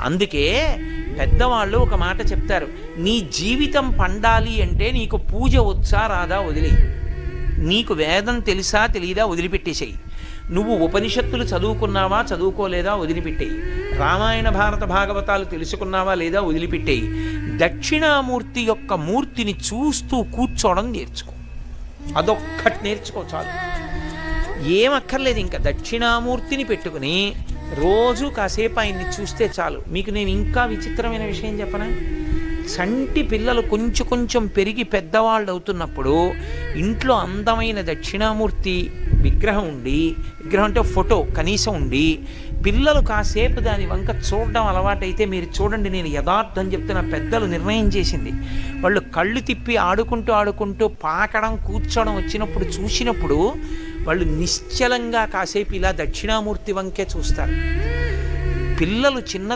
అందుకే పెద్దవాళ్ళు ఒక మాట చెప్తారు, నీ జీవితం పండాలి అంటే నీకు పూజ వచ్చా రాదా వదిలి, నీకు వేదం తెలుసా తెలియదా వదిలిపెట్టేసేయి, నువ్వు ఉపనిషత్తులు చదువుకున్నావా చదువుకోలేదా వదిలిపెట్టేయి, రామాయణ భారత భాగవతాలు తెలుసుకున్నావా లేదా వదిలిపెట్టేయి, దక్షిణామూర్తి యొక్క మూర్తిని చూస్తూ కూర్చోవడం నేర్చుకో. అదొక్కటి నేర్చుకో చాలు, ఏమక్కర్లేదు. ఇంకా దక్షిణామూర్తిని పెట్టుకుని రోజు కాసేపు ఆయన్ని చూస్తే చాలు. మీకు నేను ఇంకా విచిత్రమైన విషయం చెప్పనా? చంటి పిల్లలు కొంచెం కొంచెం పెరిగి పెద్దవాళ్ళు అవుతున్నప్పుడు ఇంట్లో అందమైన దక్షిణామూర్తి విగ్రహం ఉండి, విగ్రహం అంటే ఫోటో కనీసం ఉండి, పిల్లలు కాసేపు దాని వంక చూడడం అలవాటైతే మీరు చూడండి, నేను యథార్థం చెప్తున్న, పెద్దలు నిర్ణయం చేసింది, వాళ్ళు కళ్ళు తిప్పి ఆడుకుంటూ ఆడుకుంటూ పాకడం కూర్చోవడం వచ్చినప్పుడు చూసినప్పుడు వాళ్ళు నిశ్చలంగా కాసేపు ఇలా దక్షిణామూర్తి వంకే చూస్తారు. పిల్లలు చిన్న